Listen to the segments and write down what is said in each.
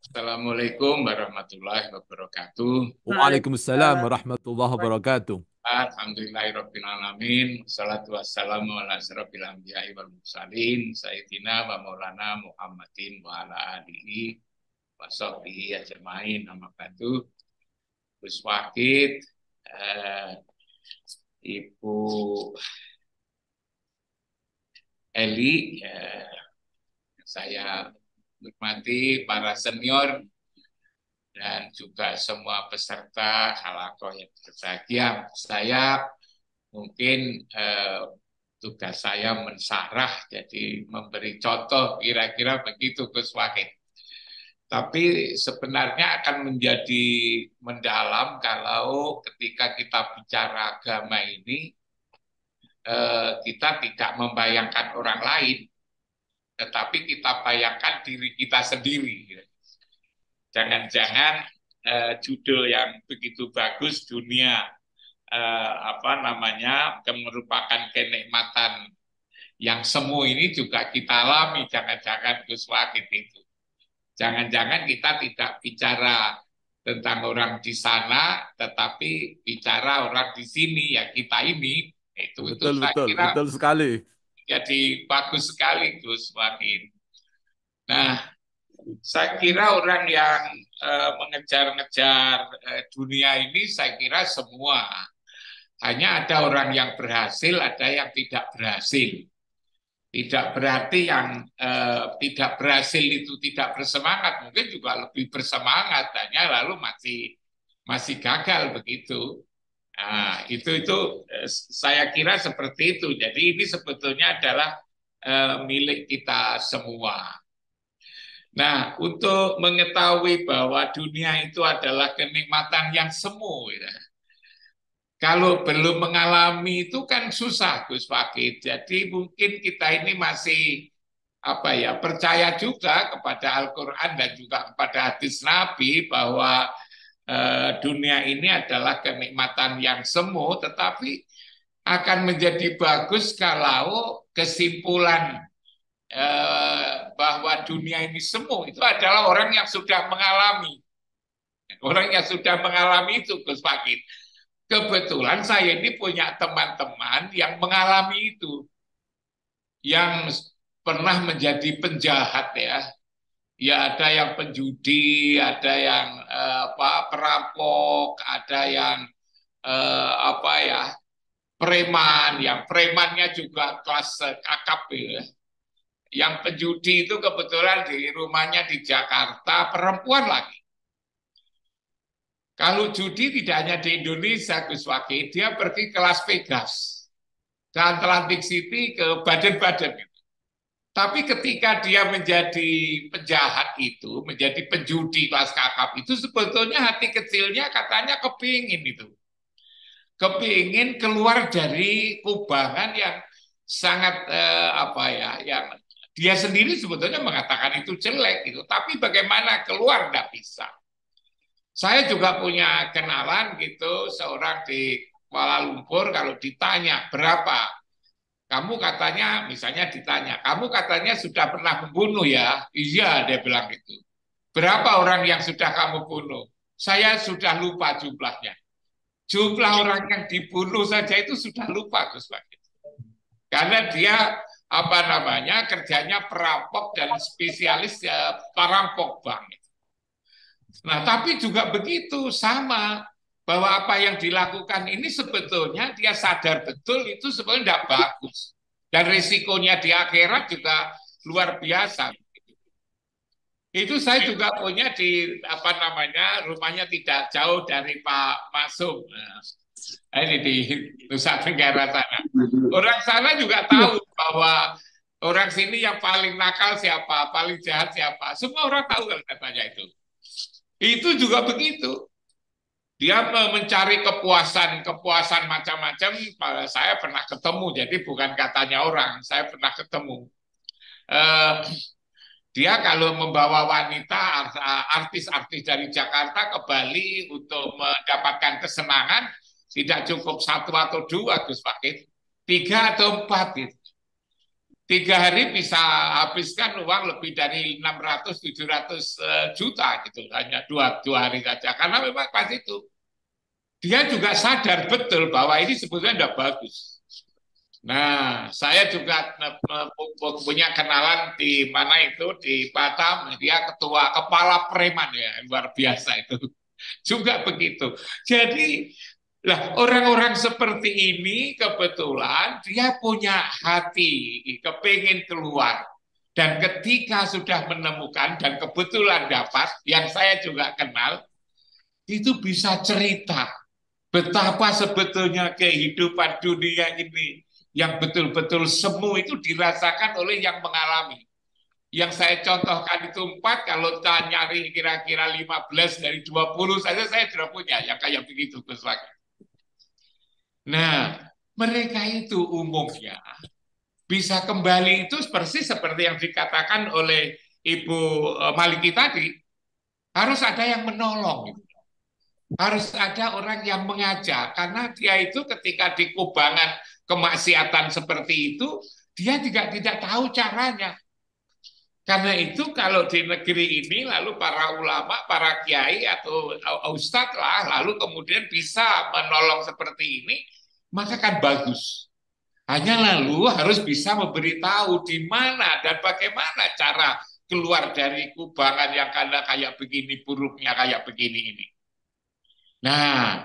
Assalamualaikum warahmatullahi wabarakatuh. Waalaikumsalam Waalaikumsalam. warahmatullahi wabarakatuh. Alhamdulillahirrahmanirrahim. Wassalatu wassalamu ala asyrafil anbiya'i wal mursalin. Sayyidina wa maulana Muhammadin wa ala alihi wa sahbihi ajma'in. Nama batu. Gus Wakid, Ibu Eli, saya hormati para senior dan juga semua peserta halakoh yang berbahagia. Saya mungkin tugas saya mensarah, jadi memberi contoh kira-kira begitu Gus Wahid. Tapi sebenarnya akan menjadi mendalam kalau ketika kita bicara agama ini, kita tidak membayangkan orang lain, tetapi kita bayangkan diri kita sendiri. Jangan-jangan judul yang begitu bagus, dunia merupakan kenikmatan yang semu ini juga kita alami. Jangan-jangan Gus Wakid itu, jangan-jangan kita tidak bicara tentang orang di sana, tetapi bicara orang di sini, ya kita ini. Itu Betul, saya betul, kira betul sekali. jadi bagus sekali Gus Wakid. Nah, saya kira orang yang mengejar-ngejar dunia ini, saya kira semua. Hanya ada orang yang berhasil, ada yang tidak berhasil. Tidak berarti yang tidak berhasil itu tidak bersemangat, mungkin juga lebih bersemangat, hanya lalu masih gagal begitu. Nah, itu saya kira seperti itu. Jadi ini sebetulnya adalah milik kita semua. Nah, untuk mengetahui bahwa dunia itu adalah kenikmatan yang semu, ya. Kalau belum mengalami itu kan susah, Gus Fakih. Jadi mungkin kita ini masih percaya juga kepada Al-Quran dan juga kepada hadis Nabi bahwa dunia ini adalah kenikmatan yang semu, tetapi akan menjadi bagus kalau kesimpulan bahwa dunia ini semu itu adalah orang yang sudah mengalami. Orang yang sudah mengalami itu, Gus Fakih. Kebetulan saya ini punya teman-teman yang mengalami itu, yang pernah menjadi penjahat ya. Ya ada yang penjudi, ada yang perampok, ada yang preman, yang premannya juga kelas kakap ya. Yang penjudi itu kebetulan di rumahnya di Jakarta, perempuan lagi. Kalau judi tidak hanya di Indonesia, Gus Wakil, dia pergi ke Las Vegas, ke Atlantic City, ke Baden-Baden. Tapi ketika dia menjadi penjahat itu, menjadi penjudi kelas kakap itu, sebetulnya hati kecilnya katanya kepingin itu. Kepingin keluar dari kubangan yang sangat yang dia sendiri sebetulnya mengatakan itu jelek gitu. Tapi bagaimana keluar tidak bisa. Saya juga punya kenalan gitu, seorang di Kuala Lumpur, kalau ditanya berapa, kamu katanya, misalnya ditanya, kamu katanya sudah pernah membunuh ya? Iya, dia bilang gitu. Berapa orang yang sudah kamu bunuh? Saya sudah lupa jumlahnya. Jumlah orang yang dibunuh saja itu sudah lupa, Gus Bakit. Karena dia kerjanya perampok dan spesialis perampok bank. Nah, tapi juga begitu sama bahwa apa yang dilakukan ini sebetulnya dia sadar betul itu sebenarnya tidak bagus dan risikonya di akhirat juga luar biasa. Itu saya juga punya di rumahnya tidak jauh dari Pak Masum. Nah, ini di Nusa Tenggara sana. Orang sana juga tahu bahwa orang sini yang paling nakal siapa, paling jahat siapa. Semua orang tahu kalau katanya itu. Itu juga begitu. Dia mencari kepuasan macam-macam. Saya pernah ketemu, jadi bukan katanya orang, saya pernah ketemu. Dia kalau membawa wanita, artis-artis dari Jakarta ke Bali untuk mendapatkan kesenangan, tidak cukup 1 atau 2, Gus Fakih, 3 atau 4 gitu. 3 hari bisa habiskan uang lebih dari 600-700 juta gitu, hanya dua hari saja. Karena memang pas itu dia juga sadar betul bahwa ini sebetulnya tidak bagus. Nah, saya juga punya kenalan di mana itu di Batam, dia ketua kepala preman ya, luar biasa itu. Juga begitu. Jadi, lah orang-orang seperti ini kebetulan dia punya hati, kepingin keluar. Dan ketika sudah menemukan dan kebetulan dapat, yang saya juga kenal, itu bisa cerita betapa sebetulnya kehidupan dunia ini yang betul-betul semu itu dirasakan oleh yang mengalami. Yang saya contohkan itu 4, kalau kita nyari kira-kira 15 dari 20 saja saya sudah punya yang kayak begitu Gus Fakih. Nah, mereka itu umumnya bisa kembali itu persis seperti yang dikatakan oleh Ibu Maliki tadi, harus ada yang menolong gitu. Harus ada orang yang mengajak, karena dia itu ketika di kubangan kemaksiatan seperti itu, dia juga tidak tahu caranya. Karena itu kalau di negeri ini lalu para ulama, para kiai atau ustadz lah, lalu kemudian bisa menolong seperti ini, maka kan bagus. Hanya lalu harus bisa memberitahu di mana dan bagaimana cara keluar dari kubangan yang kayak begini, buruknya kayak begini ini. Nah,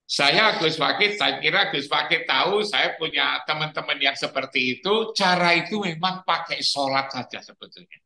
saya kira Gus Fakih tahu, saya punya teman-teman yang seperti itu, cara itu memang pakai sholat saja sebetulnya.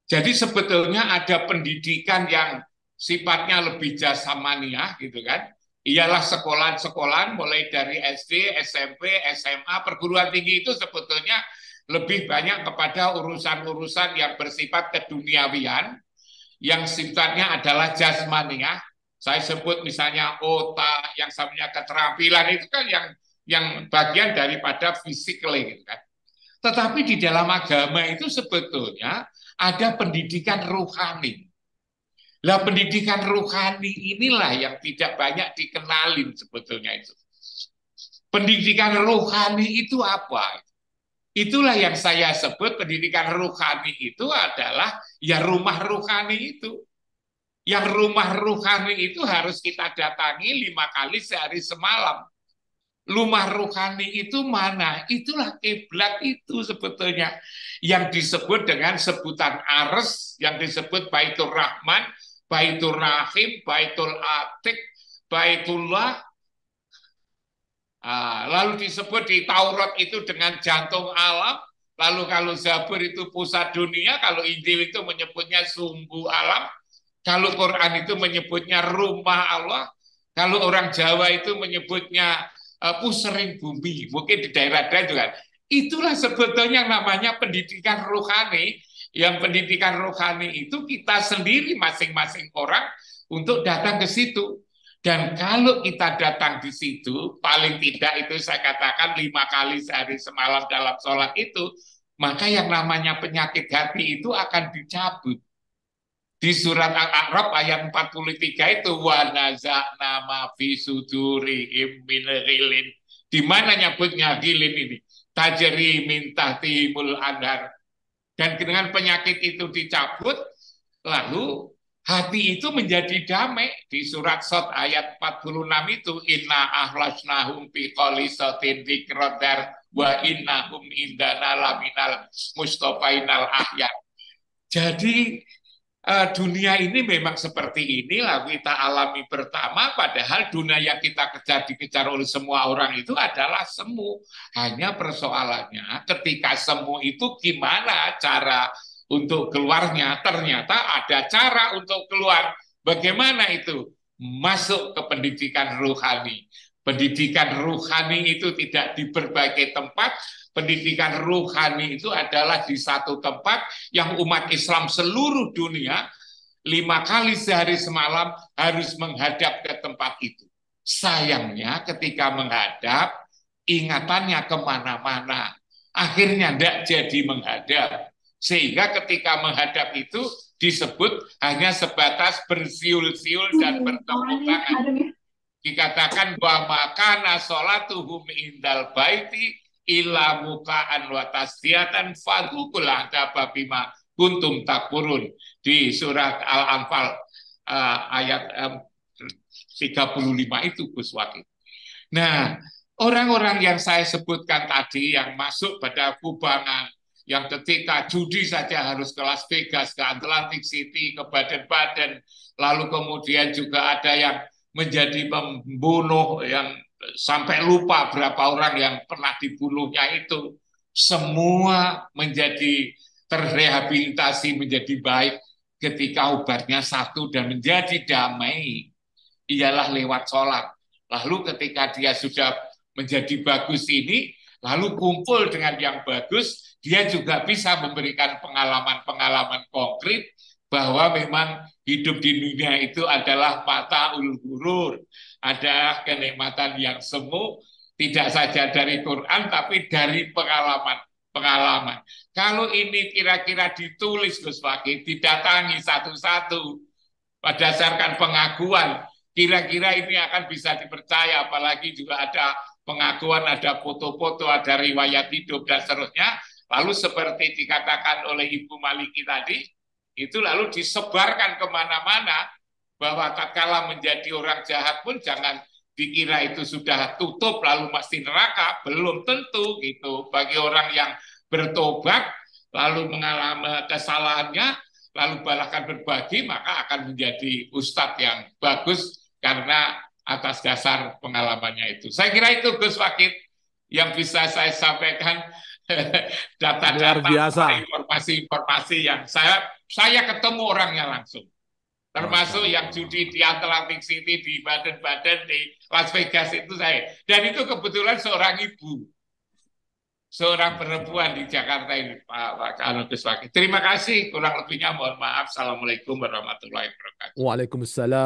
Jadi sebetulnya ada pendidikan yang sifatnya lebih jasamaniah gitu kan. Ialah sekolah-sekolah mulai dari SD, SMP, SMA, perguruan tinggi itu sebetulnya lebih banyak kepada urusan-urusan yang bersifat keduniawian, yang sifatnya adalah jasmaniah. Saya sebut misalnya otak, yang namanya keterampilan itu kan yang bagian daripada fisik gitu kan. Tetapi di dalam agama itu sebetulnya ada pendidikan rohani. Lah pendidikan rohani inilah yang tidak banyak dikenalin sebetulnya itu. Pendidikan rohani itu apa? Itulah yang saya sebut pendidikan rohani itu adalah ya rumah rohani itu. Yang rumah rohani itu harus kita datangi 5 kali sehari semalam. Rumah rohani itu mana? Itulah kiblat itu sebetulnya. Yang disebut dengan sebutan Ars, yang disebut Baitur Rahman, Baitur Rahim, Baitul Atik, Baitullah. Lalu disebut di Taurat itu dengan jantung alam. Lalu kalau Zabur itu pusat dunia, kalau Injil itu menyebutnya sumbu alam. Kalau Quran itu menyebutnya rumah Allah, kalau orang Jawa itu menyebutnya pusering bumi, mungkin di daerah-daerah juga. Itulah sebetulnya yang namanya pendidikan rohani. Yang pendidikan rohani itu kita sendiri masing-masing orang untuk datang ke situ. Dan kalau kita datang di situ, paling tidak itu saya katakan 5 kali sehari semalam dalam sholat itu, maka yang namanya penyakit hati itu akan dicabut. Di surat Al-A'raf ayat 43 itu wa naza'na ma fi sudurihim min ghilin. Di mana nyebutnya ghilin ini? Tajri min tahtihimul anhar. Dan dengan penyakit itu dicabut, lalu hati itu menjadi damai. Di surat Sot ayat 46 itu inna ahlasnahum fi qalisatin dzikradar wa innahum indana laminal mustofainal ahya. Jadi dunia ini memang seperti inilah kita alami pertama, padahal dunia yang kita kejar dikejar oleh semua orang itu adalah semu. Hanya persoalannya ketika semu itu gimana cara untuk keluarnya, ternyata ada cara untuk keluar. Bagaimana itu? Masuk ke pendidikan rohani. Pendidikan rohani itu tidak di berbagai tempat. Pendidikan rohani itu adalah di satu tempat yang umat Islam seluruh dunia 5 kali sehari semalam harus menghadap ke tempat itu. Sayangnya ketika menghadap, ingatannya kemana-mana. Akhirnya tidak jadi menghadap. Sehingga ketika menghadap itu disebut hanya sebatas bersiul-siul dan bertepuk tangan. Dikatakan bahwa makana sholatuhum indal baiti illa mukaan wa tasdiyatan fadzuqul adzaba bima kuntum takfurun di surat Al-Anfal ayat 35 itu Gus Wakil. Nah, orang-orang yang saya sebutkan tadi yang masuk pada kubangan, yang ketika judi saja harus ke Las Vegas, ke Atlantic City, ke Baden-Baden, lalu kemudian juga ada yang menjadi pembunuh yang sampai lupa berapa orang yang pernah dibunuhnya itu, semua menjadi terrehabilitasi menjadi baik ketika obatnya satu dan menjadi damai ialah lewat sholat. Lalu ketika dia sudah menjadi bagus ini, lalu kumpul dengan yang bagus, dia juga bisa memberikan pengalaman-pengalaman konkret bahwa memang hidup di dunia itu adalah mataul ghurur, ada kenikmatan yang semu, tidak saja dari Quran tapi dari pengalaman. Kalau ini kira-kira ditulis Gus Fakih, didatangi satu-satu berdasarkan pengakuan, kira-kira ini akan bisa dipercaya, apalagi juga ada pengakuan, ada foto-foto, ada riwayat hidup dan seterusnya. Lalu seperti dikatakan oleh Ibu Maliki tadi, itu lalu disebarkan kemana-mana bahwa tatkala menjadi orang jahat pun jangan dikira itu sudah tutup lalu pasti neraka, belum tentu gitu. Bagi orang yang bertobat lalu mengalami kesalahannya lalu bahkan berbagi, maka akan menjadi ustadz yang bagus karena atas dasar pengalamannya itu. Saya kira itu Gus Wakil yang bisa saya sampaikan, Luar data-data, biasa. informasi-informasi yang saya ketemu orangnya langsung. Masya Termasuk yang Allah. judi di Atlantic City, di Baden-Baden, di Las Vegas itu saya. Dan itu kebetulan seorang ibu, seorang perempuan di Jakarta ini, Pak Gus Wakil. Terima kasih, kurang lebihnya mohon maaf. Assalamualaikum warahmatullahi wabarakatuh. Waalaikumsalam.